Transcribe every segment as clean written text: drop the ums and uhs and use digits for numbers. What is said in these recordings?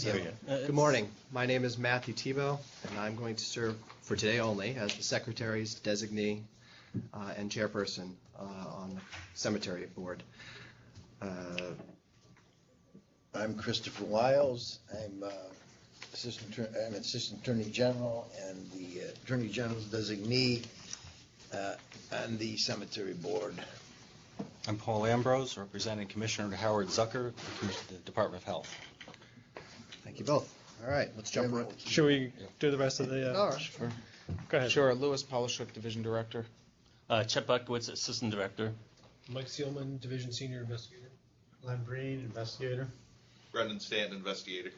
Good morning. My name is Matthew Tebow, and I'm going to serve for today only as the Secretary's designee and chairperson on the Cemetery Board. I'm Christopher Wiles. I'm Assistant Attorney General and the Attorney General's designee on the Cemetery Board. I'm Paul Ambrose, representing Commissioner Howard Zucker, the Department of Health. Thank you both. All right, let's jump right. Should we do the rest of the? All right. Sure. Go ahead. Sure. Louis Polishuk, Division Director. Chet Buckowitz, Assistant Director. Mike Seelman, Division Senior Investigator. Len Breen, Investigator. Brendan Stanton, Investigator.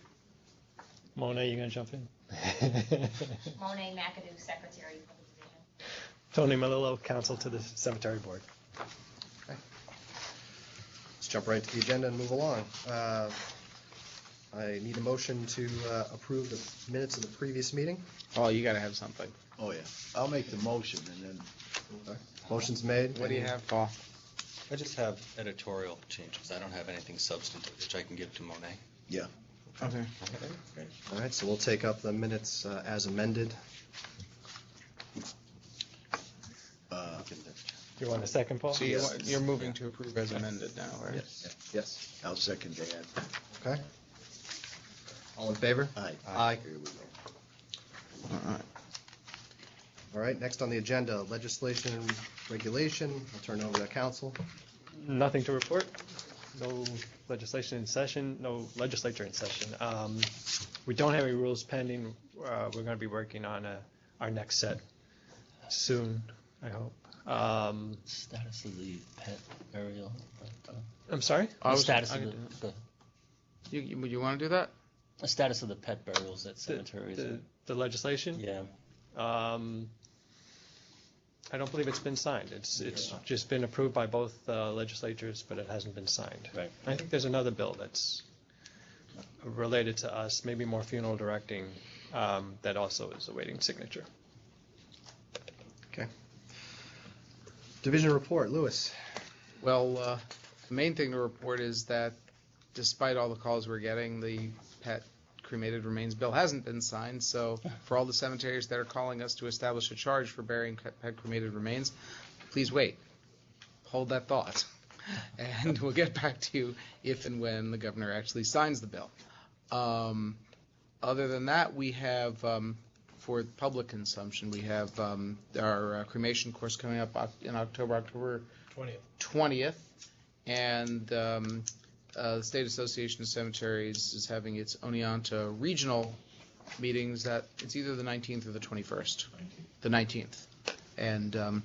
Mona, you gonna jump in? Monet McAdoo, Secretary for the Division. Tony Melillo, Counsel to the Cemetery Board. Okay. Let's jump right to the agenda and move along. I need a motion to approve the minutes of the previous meeting. Oh, you got to have something. Oh, yeah. I'll make the motion and then. Okay. Motion's made. What do you have, Paul? I just have editorial changes. I don't have anything substantive, which I can give to Monet. Yeah. Okay. All right, so we'll take up the minutes as amended. You want a second, Paul? So you're moving to approve as amended now, right? Yes. Yes. I'll second that. Okay. All in favor? Aye. Aye. Here we go. All right. All right, next on the agenda, legislation and regulation. I'll turn it over to council. Nothing to report. No legislation in session. No legislature in session. We don't have any rules pending. We're going to be working on our next set soon, I hope. Status of the pet burial. I'm sorry? The status of You want to do that? the status of the pet burials at cemeteries. The legislation? Yeah. I don't believe it's been signed. It's just been approved by both legislatures, but it hasn't been signed. Right. I think there's another bill that's related to us, maybe more funeral directing, that also is awaiting signature. Okay. Division report, Louis. Well, the main thing to report is that despite all the calls we're getting, the pet cremated remains bill hasn't been signed. So for all the cemeteries that are calling us to establish a charge for burying pet cremated remains, please wait. Hold that thought. And we'll get back to you if and when the governor actually signs the bill. Other than that, we have, for public consumption, we have our cremation course coming up in October 20th. And the State Association of Cemeteries is having its Oneonta regional meetings. That it's either the 19th or the 21st. The 19th. And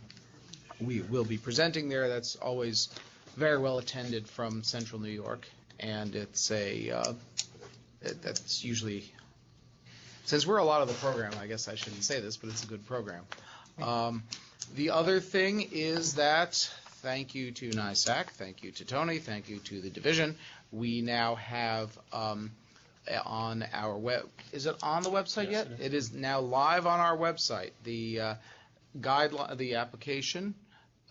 we will be presenting there. That's always very well attended from Central New York. And it's that's usually, since we're a lot of the program, I guess I shouldn't say this, but it's a good program. The other thing is that, thank you to NISAC, thank you to Tony, thank you to the division, we now have on our web, is it on the website yet? It is now live on our website. The guideline, the application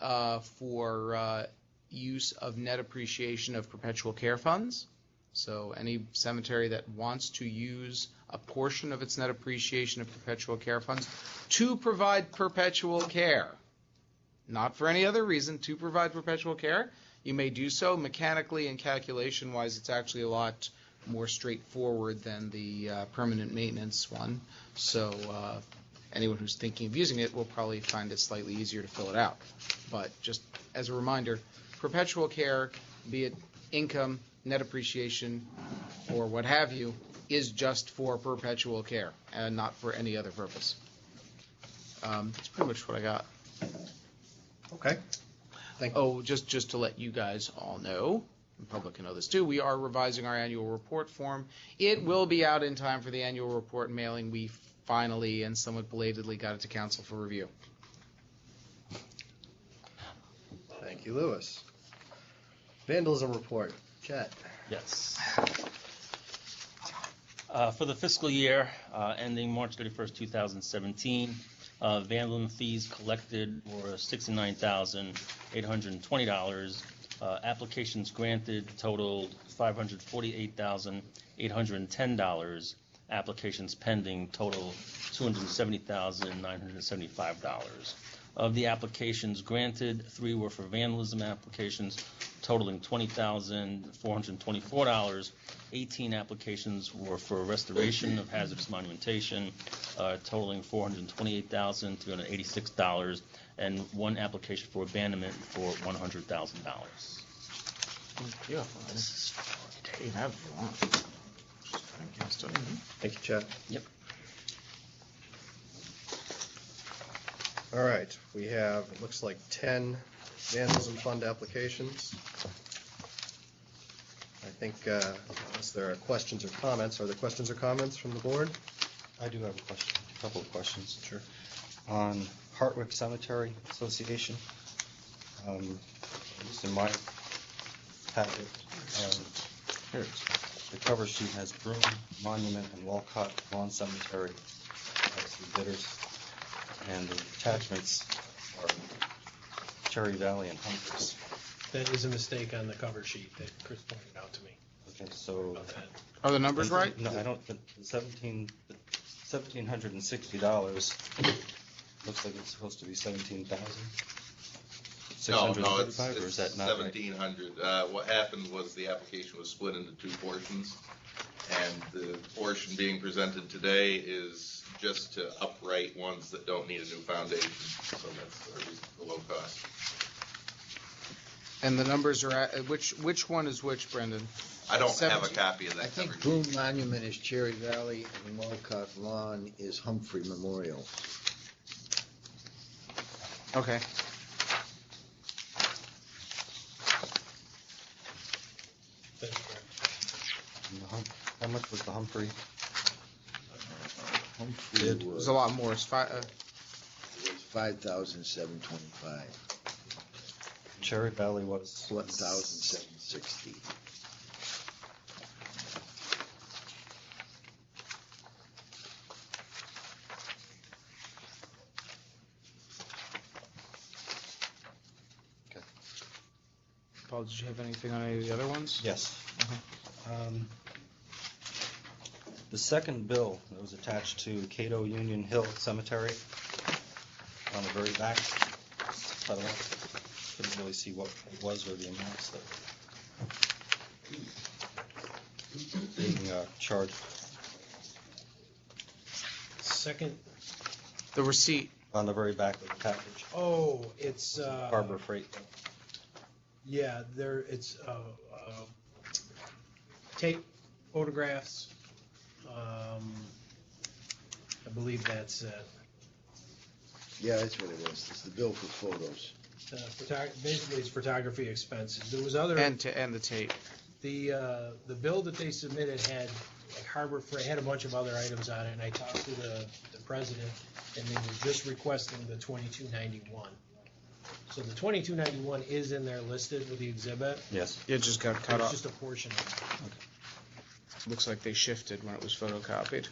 for use of net appreciation of perpetual care funds. So any cemetery that wants to use a portion of its net appreciation of perpetual care funds to provide perpetual care, not for any other reason, to provide perpetual care, you may do so. Mechanically and calculation-wise, it's actually a lot more straightforward than the permanent maintenance one. So anyone who's thinking of using it will probably find it slightly easier to fill it out. But just as a reminder, perpetual care, be it income, net appreciation, or what have you, is just for perpetual care and not for any other purpose. That's pretty much what I got. Okay. Thank you. Oh, just to let you guys all know, the public can know this too, we are revising our annual report form. It will be out in time for the annual report mailing. We finally and somewhat belatedly got it to council for review. Thank you, Louis. Vandalism report. Chet. Yes. For the fiscal year ending March 31st, 2017, vandalism fees collected were $69,820. Applications granted totaled $548,800. $810. Applications pending total $270,975. Of the applications granted, 3 were for vandalism applications totaling $20,424. 18 applications were for restoration of hazardous monumentation, totaling $428,386, and 1 application for abandonment for $100,000. Yeah. You have if you want. Thank you, Chad. Yep. All right, we have, it looks like 10 vandalism fund applications. I think, unless there are questions or comments, are there questions or comments from the board? I do have a question, a couple of questions. Sure. On Hartwick Cemetery Association, at least in my packet, here it is. The cover sheet has Broome, Monument, and Walcott Lawn Cemetery as the bidders, and the attachments are Cherry Valley and Humphreys. That is a mistake on the cover sheet that Chris pointed out to me. Okay, so About that. Are the numbers right? no, I don't. The $1,760 looks like it's supposed to be 17,000. No, or it's is that not right? 1,700. What happened was the application was split into 2 portions, and the portion being presented today is just to upright ones that don't need a new foundation, so that's the reason for low cost. And the numbers are at, which one is which, Brendan? I don't have a 17. copy of that I think cover Broome sheet. Monument is Cherry Valley and Walcott Lawn is Humphrey Memorial. Okay. That's correct. And how much was the Humphrey? Humphrey Bid. It was was a lot more. It's $5,725, Cherry Valley was $1,760. Paul, did you have anything on any of the other ones? Yes. The second bill that was attached to Cato Union Hill Cemetery on the very back, by the way, couldn't really see what it was or the amounts that were being charged. Second, The receipt. On the very back of the package, oh, it's, Harbor Freight. yeah, it's, tape photographs. I believe that's, Yeah, that's what it is. It's the bill for photos. basically it's photography expenses. There was other. And the tape. The bill that they submitted had, like Harbor Freight, had a bunch of other items on it, and I talked to the president, and they were just requesting the 2291. So the 2291 is in there listed with the exhibit. Yes. It just got cut It's off. just a portion of it. Looks like they shifted when it was photocopied.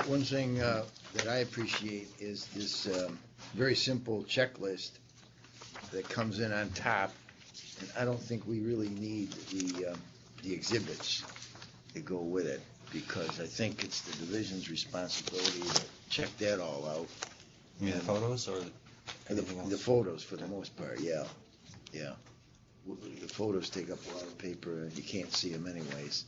One thing that I appreciate is this very simple checklist that comes in on top. And I don't think we really need the exhibits that go with it, because I think it's the division's responsibility to check that all out. You mean the photos or anything else? The photos, for the most part, yeah. The photos take up a lot of paper, and you can't see them anyways.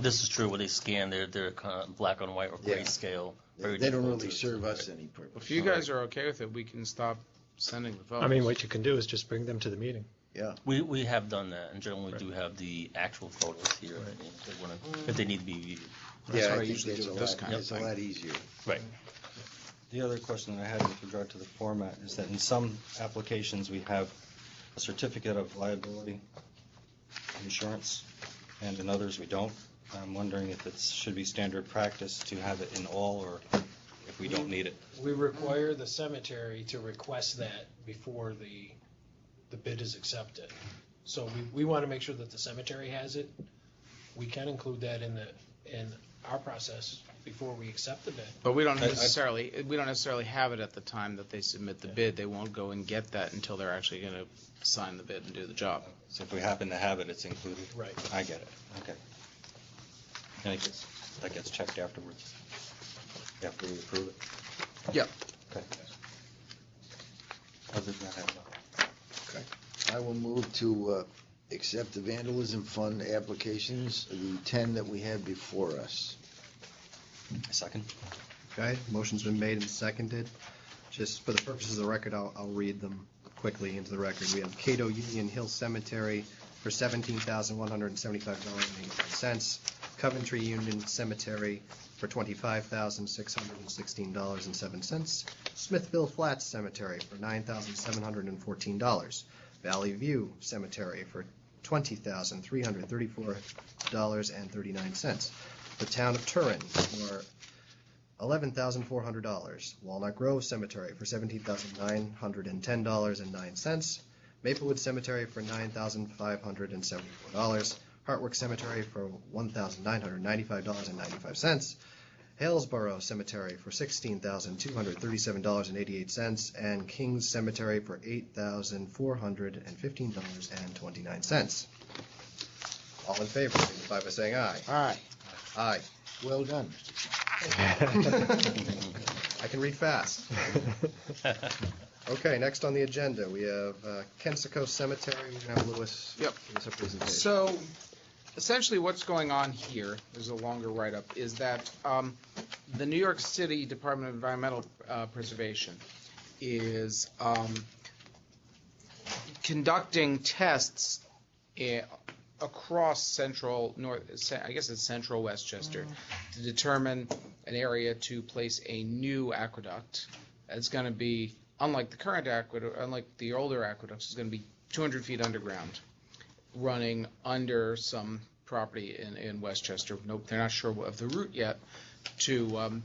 This is true where they scan, they're kind of black on white or Yeah. grayscale. very They don't difficult really to- serve us any purpose. If you guys are okay with it, we can stop sending the photos. I mean, what you can do is just bring them to the meeting. Yeah. We have done that, and generally we do have the actual photos here if they need to be viewed. That's Yeah, what I I think usually it's do a with this lot- kind of it's a thing. lot easier. Right. The other question that I had with regard to the format is that in some applications, we have a certificate of liability insurance, and in others, we don't. I'm wondering if it should be standard practice to have it in all, or if we don't need it. We require the cemetery to request that before the bid is accepted. So we want to make sure that the cemetery has it. We can include that in our process before we accept the bid. But we don't necessarily have it at the time that they submit the bid. They won't go and get that until they're actually going to sign the bid and do the job. So if we happen to have it, it's included? Right. I get it, okay. And that gets checked afterwards, after we approve it? Yep. Okay. Other than that, I have nothing. I will move to accept the vandalism fund applications, the 10 that we had before us. Second? Okay, motion's been made and seconded. Just for the purposes of the record, I'll read them quickly into the record. We have Cato Union Hill Cemetery for $17,175.85. Coventry Union Cemetery for $25,616.07. Smithville Flats Cemetery for $9,714. Valley View Cemetery for $20,334.39. The Town of Turin for $11,400. Walnut Grove Cemetery for $17,910.09. Maplewood Cemetery for $9,574. Hartwick Cemetery for $1,995.95. Halesborough Cemetery for $16,237.88, and Kings Cemetery for $8,415.29. All in favor, signify by saying aye. Aye. Aye. Well done. I can read fast. Okay, next on the agenda, we have Kensico Cemetery. We're going to have Lewis Yep. give us a presentation. So, essentially what's going on here, there's a longer write-up, is that the New York City Department of Environmental Preservation is conducting tests across central central Westchester to determine an area to place a new aqueduct. It's going to be, unlike the current aqueduct, unlike the older aqueducts, it's going to be 200 feet underground, running under some property in Westchester. Nope, they're not sure of the route yet. To,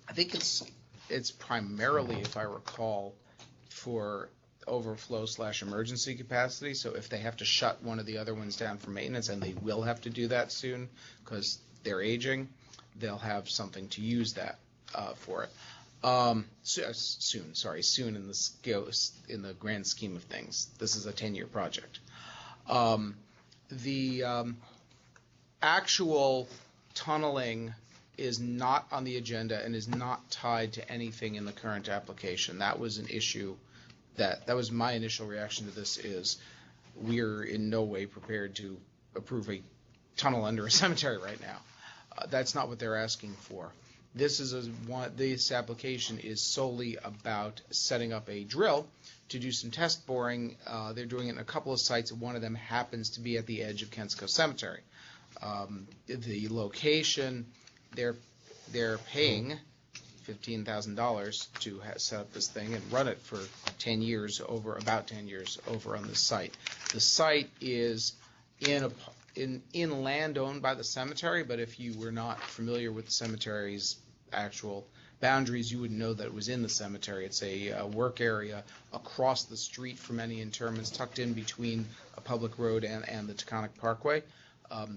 I think it's primarily, if I recall, for overflow/emergency capacity. So if they have to shut one of the other ones down for maintenance, and they will have to do that soon because they're aging, they'll have something to use that for it. Soon in the grand scheme of things. This is a 10-year project. The actual tunneling is not on the agenda and is not tied to anything in the current application. That was an issue that was my initial reaction to this, is we're in no way prepared to approve a tunnel under a cemetery right now. That's not what they're asking for. This application is solely about setting up a drill to do some test boring. They're doing it in a couple of sites. One of them happens to be at the edge of Kensico Cemetery. The location, they're paying $15,000 to set up this thing and run it for about 10 years over on this site. The site is in land owned by the cemetery, but if you were not familiar with the cemetery's actual boundaries, you wouldn't know that it was in the cemetery. It's a work area across the street from any interments, tucked in between a public road and the Taconic Parkway.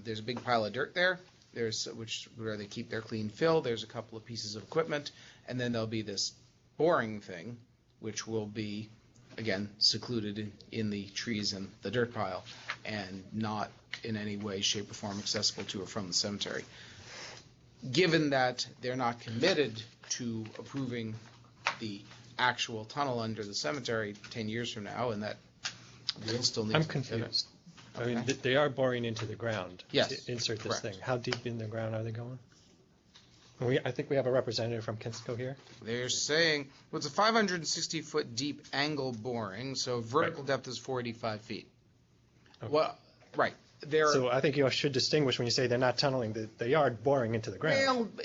There's a big pile of dirt there. Where they keep their clean fill. There's a couple of pieces of equipment, and then there'll be this boring thing, which will be, again, secluded in the trees and the dirt pile, and not in any way, shape, or form accessible to or from the cemetery. Given that they're not committed to approving the actual tunnel under the cemetery 10 years from now, and that will still need I'm to be confused. I Okay. mean, they are boring into the ground Yes, to insert this correct. thing. How deep in the ground are they going? I think we have a representative from Kensico here. They're saying, well, it's a 560-foot deep angle boring, so vertical depth is 485 feet. Okay. Well, right. So I think you should distinguish when you say they're not tunneling, they are boring into the ground.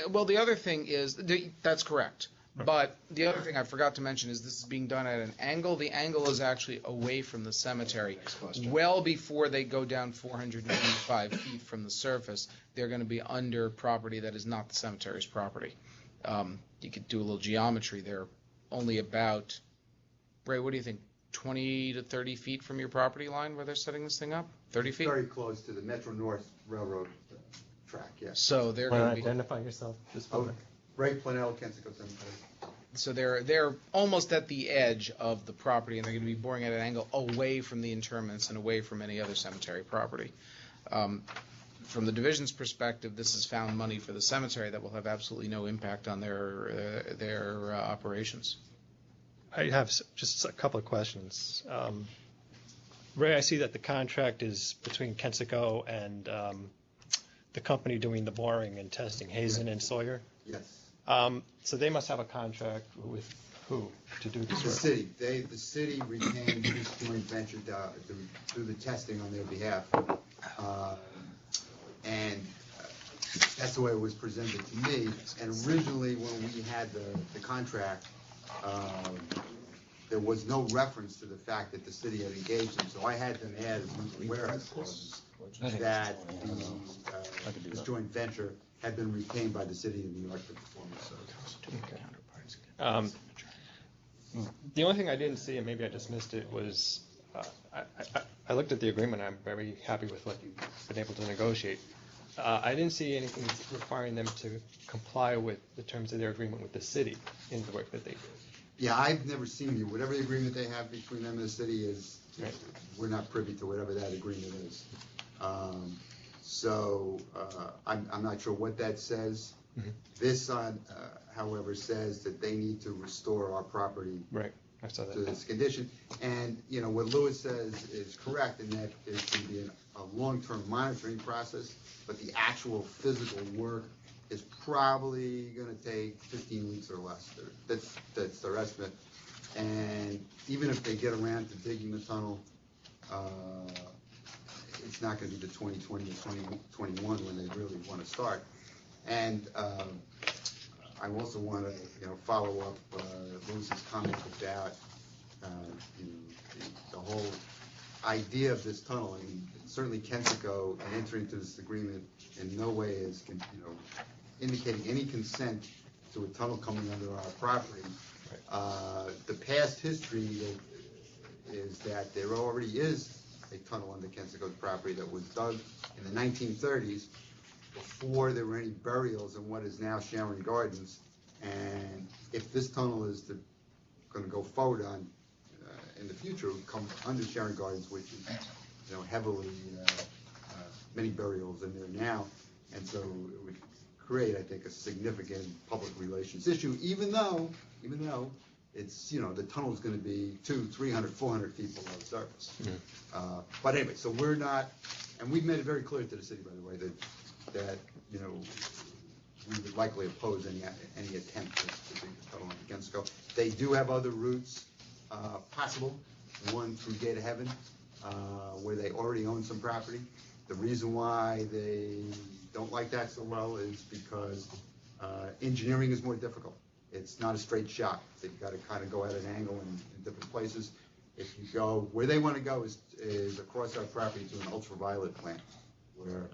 Well, the other thing is, that's correct. But the other thing I forgot to mention is this is being done at an angle. The angle is actually away from the cemetery. Well before they go down 485 feet from the surface, they're going to be under property that is not the cemetery's property. You could do a little geometry. They're only about, Ray, what do you think, 20 to 30 feet from your property line where they're setting this thing up? 30 feet? Very close to the Metro North Railroad track, yes. So they're Want going to to be, identify yourself, just for Oh, Ray Planell, Kensico Cemetery. so they're almost at the edge of the property, and they're going to be boring at an angle away from the interments and away from any other cemetery property. From the division's perspective, this is found money for the cemetery that will have absolutely no impact on their operations. I have just a couple of questions. Ray, I see that the contract is between Kensico and the company doing the boring and testing, Hazen and Sawyer. Yes. So they must have a contract with who to do this The work? city, the city retained this joint venture to do the testing on their behalf. And that's the way it was presented to me. And originally, when we had the contract, there was no reference to the fact that the city had engaged them. So I had them add a whereas clause that this joint venture had been retained by the city of New York to perform the service. The only thing I didn't see, and maybe I just missed it, was I looked at the agreement. I'm very happy with what you've been able to negotiate. I didn't see anything requiring them to comply with the terms of their agreement with the city in the work that they do. Yeah, I've never seen you. Whatever the agreement they have between them and the city is, we're not privy to whatever that agreement is. I'm not sure what that says. Mhm. This, however, says that they need to restore our property Right, I saw to that. this condition. And, what Louis says is correct in that there's going to be a long-term monitoring process, but the actual physical work is probably going to take 15 weeks or less. That's their estimate. And even if they get around to digging the tunnel, it's not going to be the 2020 or 2021 when they really want to start. And I also want to, follow up Louis's comment about the whole idea of this tunnel. I mean, certainly Kensico and entering into this agreement in no way is, indicating any consent to a tunnel coming under our property. The past history is that there already is a tunnel under Kensico's property that was dug in the 1930s before there were any burials in what is now Sharon Gardens. And if this tunnel is going to go forward on in the future, it would come under Sharon Gardens, which is heavily many burials in there now, and so it would create, I think, a significant public relations issue. Even though it's the tunnel is going to be 200, 300, 400 feet below the surface. But anyway, so we're not, and we've made it very clear to the city, by the way, that we would likely oppose any attempt to dig the tunnel under Kensico. They do have other routes possible, one through Gate of Heaven, where they already own some property. The reason why they don't like that so well is because engineering is more difficult. It's not a straight shot. They've got to kind of go at an angle in different places. If you go, where they want to go is across our property to an ultraviolet plant, where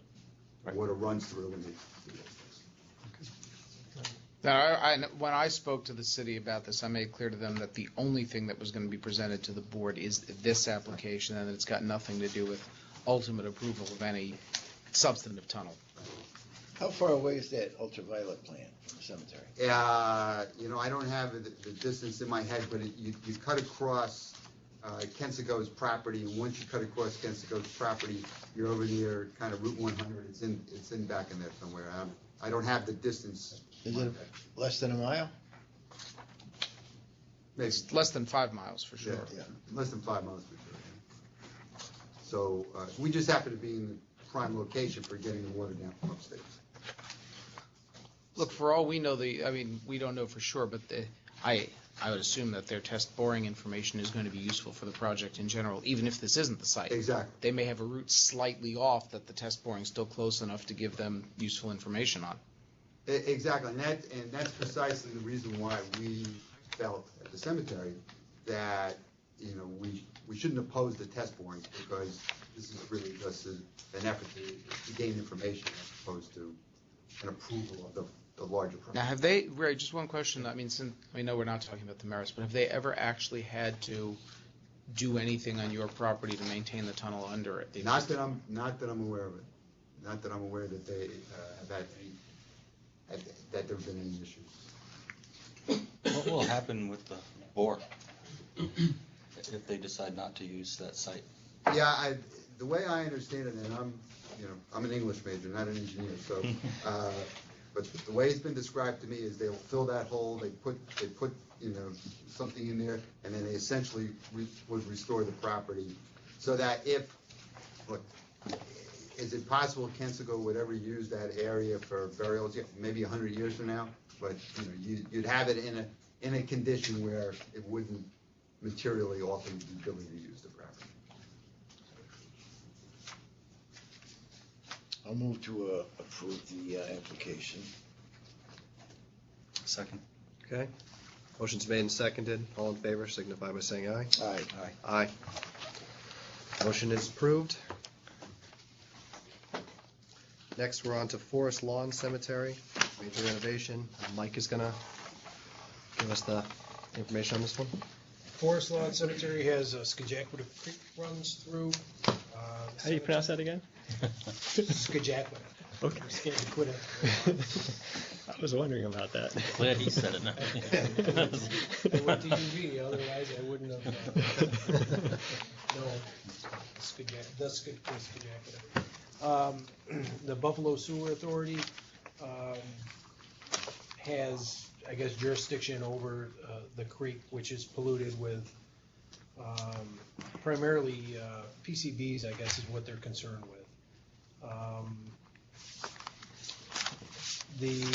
water runs through and they do those things. Now, when I spoke to the city about this, I made clear to them that the only thing that was going to be presented to the board is this application, and it's got nothing to do with ultimate approval of any substantive tunnel. How far away is that ultraviolet plant from the cemetery? I don't have the distance in my head, but you cut across Kensico's property, and once you cut across Kensico's property, you're over near kind of Route 100. It's in back in there somewhere. I don't have the distance. Is it less than a mile? Maybe. It's less than 5 miles for sure. Yeah, less than 5 miles for sure. Yeah. So we just happen to be in the prime location for getting the water down from upstate. Look, for all we know, we don't know for sure, but I would assume that their test boring information is going to be useful for the project in general, even if this isn't the site. Exactly. They may have a route slightly off that the test boring is still close enough to give them useful information on. Exactly, and that's precisely the reason why we felt at the cemetery that we shouldn't oppose the test borings, because this is really just an effort to gain information as opposed to an approval of the larger project. Now, have they, Ray, just one question, since we know we're not talking about the merits, but have they ever actually had to do anything on your property to maintain the tunnel under it? Not that I'm aware of it. not that I'm aware that they have had that there have been any issues. What will happen with the bore if they decide not to use that site? Yeah, the way I understand it, and I'm an English major, not an engineer, so, but the way it's been described to me is they'll fill that hole, they put, something in there, and then they essentially would restore the property, so that is it possible Kensico would ever use that area for burials? Yeah, maybe 100 years from now, but, you'd have it in a condition where it wouldn't materially alter the ability to use the property. I'll move to approve the application. Second. Okay. Motion's made and seconded. All in favor signify by saying aye. Aye. Aye. Motion is approved. Next, we're on to Forest Lawn Cemetery, major renovation. Mike is gonna give us the information on this one. Forest Lawn Cemetery has Skajakwita Creek runs through. How do you pronounce that again? Skajakwita. Okay. Skajakwita. I was wondering about that. Glad he said it now. They went to UV, otherwise I wouldn't have known. Skajakwita. The Buffalo Sewer Authority has, I guess, jurisdiction over the creek, which is polluted with primarily PCBs, I guess, is what they're concerned with. The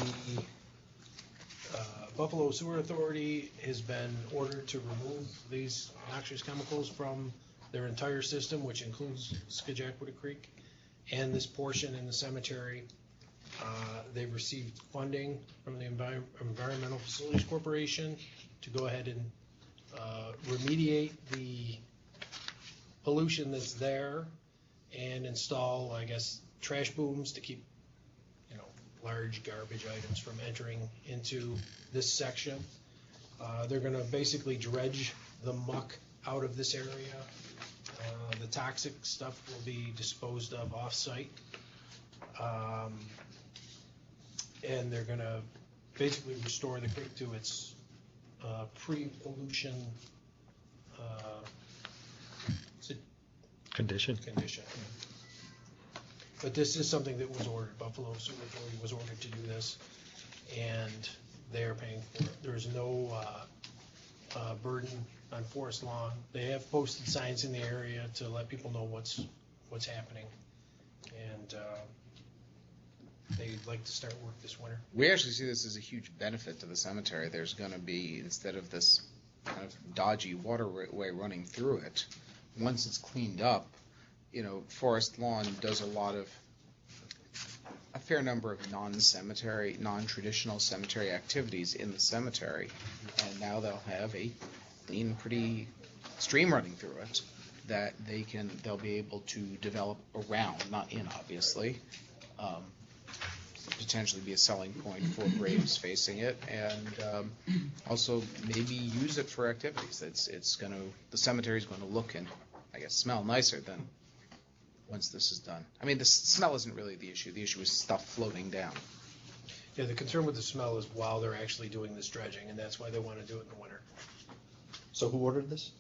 Buffalo Sewer Authority has been ordered to remove these noxious chemicals from their entire system, which includes Skajakwita Creek and this portion in the cemetery. They've received funding from the Environmental Facilities Corporation to go ahead and remediate the pollution that's there and install, I guess, trash booms to keep, large garbage items from entering into this section. They're gonna basically dredge the muck out of this area. The toxic stuff will be disposed of off-site. And they're gonna basically restore the creek to its pre-pollution Condition. But this is something that was ordered. Buffalo Sewer Authority was ordered to do this, and they're paying for it. There's no burden on Forest Lawn. They have posted signs in the area to let people know what's happening, and they'd like to start work this winter. We actually see this as a huge benefit to the cemetery. There's going to be, instead of this kind of dodgy waterway running through it, once it's cleaned up, Forest Lawn does a fair number of non-traditional cemetery activities in the cemetery, and now they'll have a clean, pretty stream running through it that they'll be able to develop around, not in, obviously. Potentially be a selling point for graves facing it, and also maybe use it for activities. The cemetery is going to look and, I guess, smell nicer than once this is done. I mean, the smell isn't really the issue. The issue is stuff floating down. Yeah, the concern with the smell is while they're actually doing this dredging, and that's why they want to do it in the winter. So who ordered this?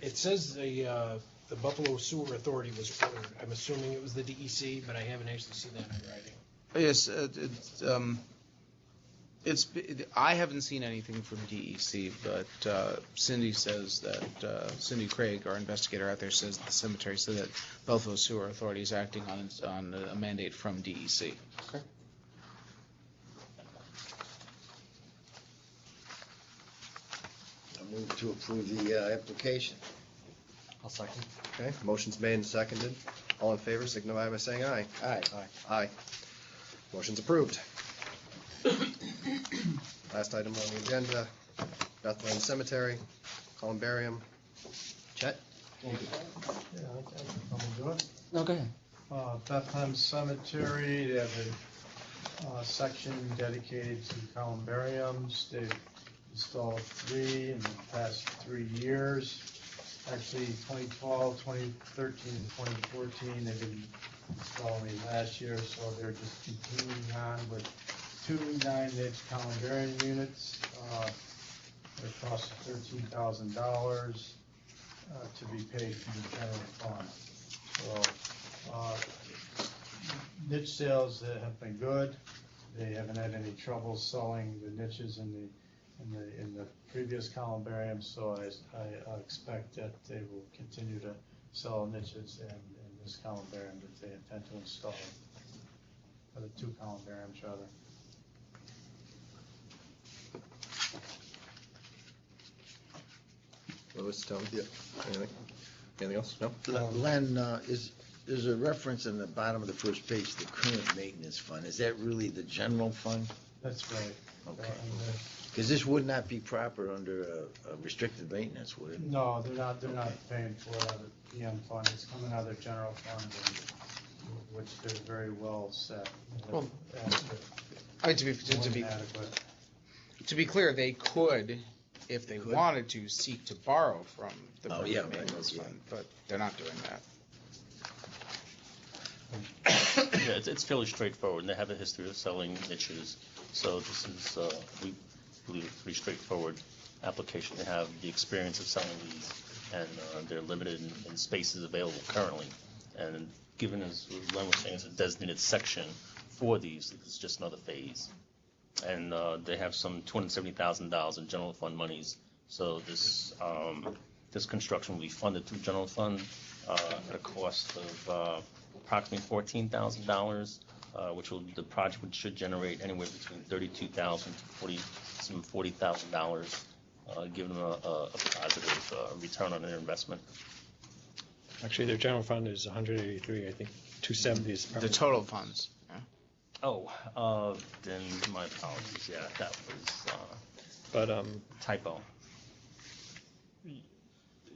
It says the Buffalo Sewer Authority was ordered. I'm assuming it was the DEC, but I haven't actually seen that in writing. Yes, I haven't seen anything from DEC, but Cindy says that Cindy Craig, our investigator out there, says the cemetery said that Buffalo Sewer Authority is acting on a mandate from DEC. Okay. I'll move to approve the application. I'll second. Okay, motion's made and seconded. All in favor signify by saying aye. Aye. Aye. Motion's approved. Last item on the agenda, Bethlehem Cemetery, columbarium. Chet? Yeah, I'm gonna do it. Okay. Bethlehem Cemetery, they have a section dedicated to columbariums. They've installed 3 in the past 3 years. actually 2012, 2013, and 2014. They didn't install any last year, so they're just continuing on with 2 9-inch columbarium units. It costs $13,000 to be paid from the general fund. So niche sales have been good. They haven't had any trouble selling the niches in the previous columbarium, so I expect that they will continue to sell niches in this columbarium that they intend to install, or the 2 columbariums rather. Louis, Tom? Yeah. Anything else? No? Len, there's a reference in the bottom of the first page, the current maintenance fund. Is that really the general fund? That's right. Okay. Because this would not be proper under a restricted maintenance, would it? No, they're not paying for it out of the PM fund. It's coming out of their general fund, which they're very well set. Well, Adequate. To be clear, they could, if they wanted to, seek to borrow from the maintenance fund, but they're not doing that. Yeah, it's fairly straightforward, and they have a history of selling niches, so this is, we believe, a pretty straightforward application. They have the experience of selling these, and they're limited in spaces available currently. And given, as Len was saying, it's a designated section for these, it's just another phase. And they have some $270,000 in general fund monies, so this construction will be funded through general fund at a cost of approximately $14,000, the project should generate anywhere between $32,000 to $40,000, giving them a positive return on their investment. Actually, their general fund is 183, I think 270 is The total funds. Yeah. Oh, then my apologies. Yeah, that was but typo.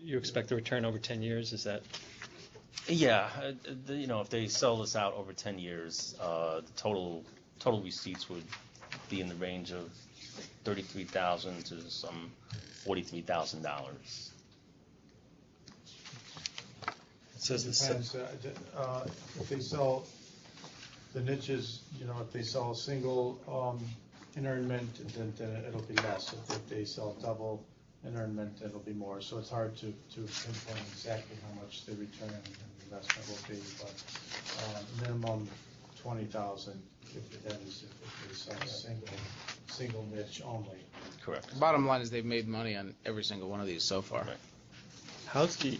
You expect the return over 10 years? Is that? Yeah, if they sell this out over 10 years, the total receipts would be in the range of $33,000 to some $43,000. It depends. If they sell the niches, if they sell a single interment, then it'll be less. If they sell double interment, it'll be more. So it's hard to pinpoint exactly how much the return and the investment will be, but minimum 20,000 if they sell a single niche only. Correct. The bottom line is they've made money on every single one of these so far. Right. How's the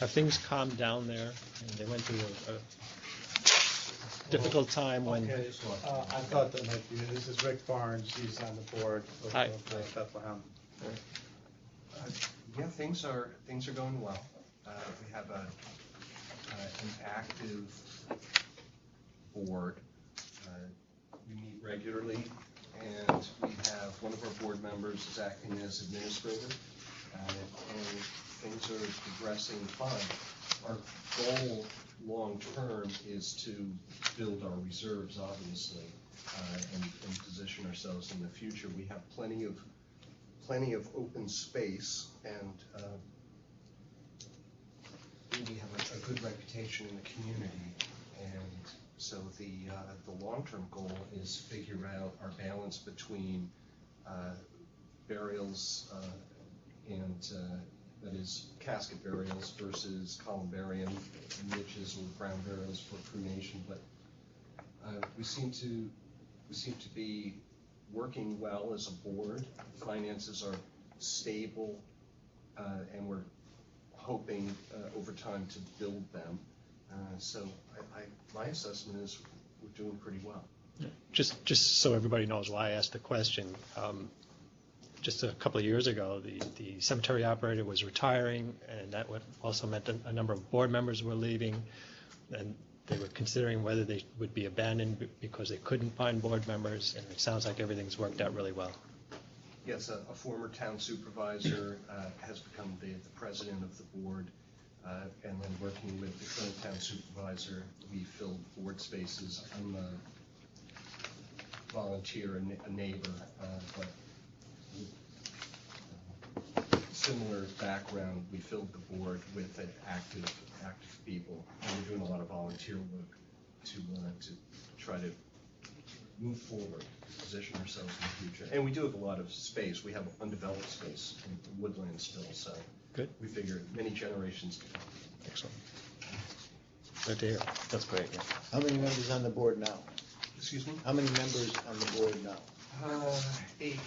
have things calmed down there? And they went through a difficult time when. Okay, I thought that might be. This is Rick Barnes. He's on the board of Bethlehem. Yeah, things are going well. We have an active board. We meet regularly, and we have one of our board members is acting as administrator, and things are progressing fine. Our goal long term is to build our reserves, obviously, and position ourselves in the future. We have plenty of open space, and we have a good reputation in the community. And so the long-term goal is figure out our balance between burials and that is casket burials versus columbarium niches or brown burials for cremation. But we seem to be working well as a board. Finances are stable, and we're hoping over time to build them. So my assessment is we're doing pretty well. Just so everybody knows why I asked the question, just a couple of years ago, the cemetery operator was retiring, and that also meant a number of board members were leaving, and they were considering whether they would be abandoned because they couldn't find board members, and it sounds like everything's worked out really well. Yes, a former town supervisor has become the president of the board, and then working with the current town supervisor, we filled board spaces. I'm a volunteer, a neighbor, but similar background, we filled the board with active people, and we're doing a lot of volunteer work to try to move forward, position ourselves in the future. And we do have a lot of space. We have undeveloped space in woodland still, so Good. we figure many generations to come. Excellent. Good to hear. That's great, yeah. How many members on the board now? Excuse me? How many members on the board now? 8,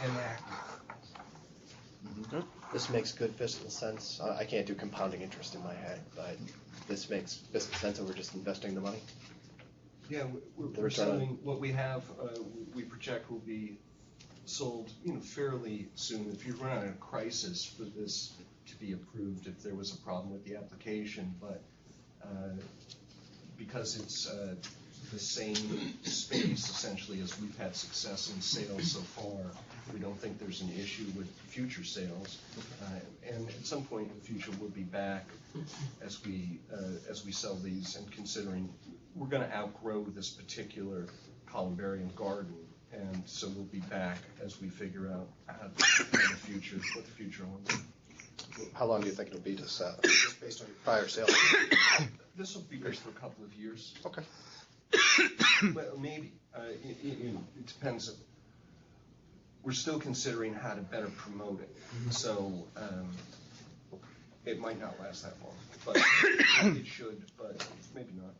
and active. This makes good fiscal sense. I can't do compounding interest in my head, but this makes fiscal sense, and we're just investing the money. Yeah, The we're return on- selling what we have, we project will be sold, fairly soon. If you run out of crisis for this to be approved, if there was a problem with the application, but because it's the same space essentially as we've had success in sales so far, we don't think there's an issue with future sales. And at some point in the future, we'll be back as we sell these, and considering we're going to outgrow this particular columbarium garden, and so we'll be back as we figure out what the future holds. How long do you think it'll be to sell, just based on your prior sales? This will be good for a couple of years. Okay. Well, maybe. It depends. We're still considering how to better promote it. So it might not last that long, but it should, but maybe not.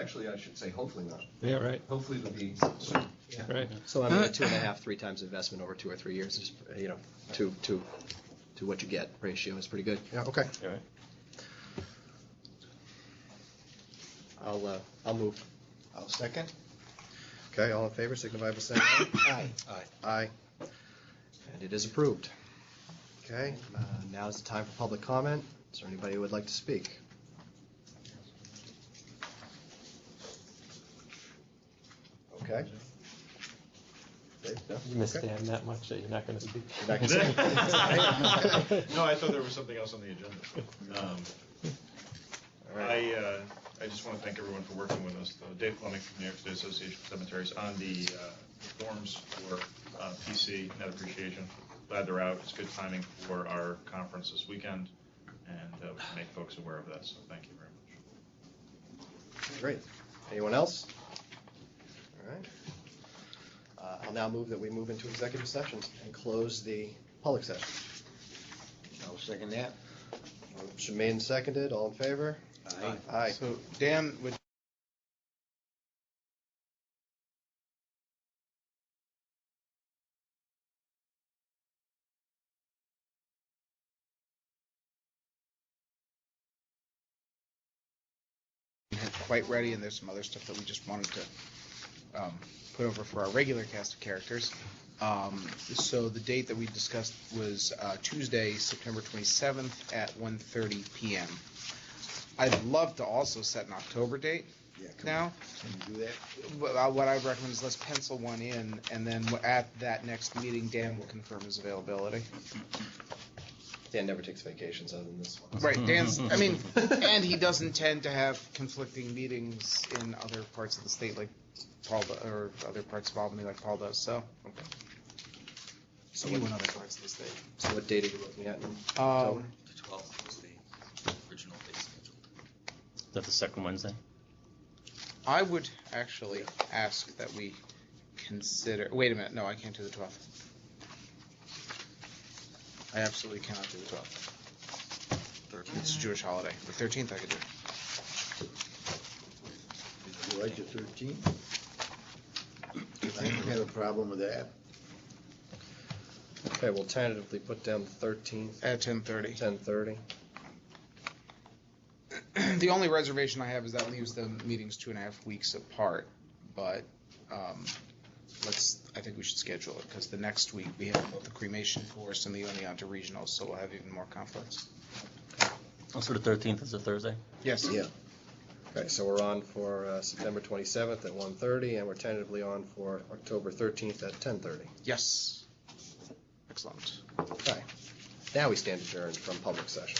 Actually, I should say hopefully not. Yeah, right. Hopefully it'll be soon. Right. So I mean, a 2.5, 3 times investment over 2 or 3 years is, to what you get ratio is pretty good. Yeah, okay. All right. I'll move. I'll second. Okay, all in favor, signify by saying aye. Aye. Aye. And it is approved. Okay, now is the time for public comment. Is there anybody who would like to speak? Okay. Dave, no? You miss Okay. Dan that much that you're not going to speak. You're not gonna say- No, I thought there was something else on the agenda. I just want to thank everyone for working with us. Dave Fleming from the New York State Association of Cemeteries on the forms for PC net appreciation. Glad they're out. It's good timing for our conference this weekend, and we can make folks aware of that, so thank you very much. Great. Anyone else? All right. I'll now move that we move into executive session and close the public session. I'll second that. Motion made and seconded. All in favor? Aye. Aye. So Dan, would quite ready, and there's some other stuff that we just wanted to put over for our regular cast of characters. So the date that we discussed was Tuesday, September 27th at 1:30 p.m. I'd love to also set an October date Yeah, come now. on. Can you do that? But what I would recommend is let's pencil one in, and then at that next meeting, Dan will confirm his availability. Dan never takes vacations other than this one. Right, Dan's, I mean, and he doesn't tend to have conflicting meetings in other parts of the state like Paul, or other parts of Albany like Paul does, so. Okay. So you in other parts of the state. So what date are you looking at? Um, The 12th was the original date scheduled. Is that the second Wednesday? I would actually ask that we consider, wait a minute, no, I can't do the 12th. I absolutely cannot do the 12th. It's a Jewish holiday. The 13th I could do. Did you like the 13th? I don't have a problem with that. Okay, we'll tentatively put down the 13th. At 10:30. 10:30. The only reservation I have is that leaves the meetings 2.5 weeks apart, but I think we should schedule it, because the next week we have both the cremation force and the Oneonta Regional, so we'll have even more conflicts. Also, the 13th is a Thursday? Yes. Yeah. Okay, so we're on for September 27th at 1:30, and we're tentatively on for October 13th at 10:30. Yes. Excellent. Okay. Now we stand adjourned from public session.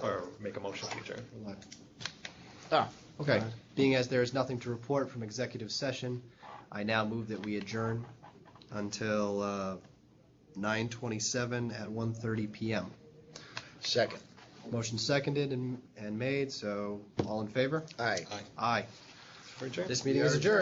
or make a motion to adjourn. Okay, being as there is nothing to report from executive session, I now move that we adjourn until 9:27 at 1:30 PM. Second. Motion seconded and made, so all in favor? Aye. Aye. We're adjourned. This meeting is adjourned.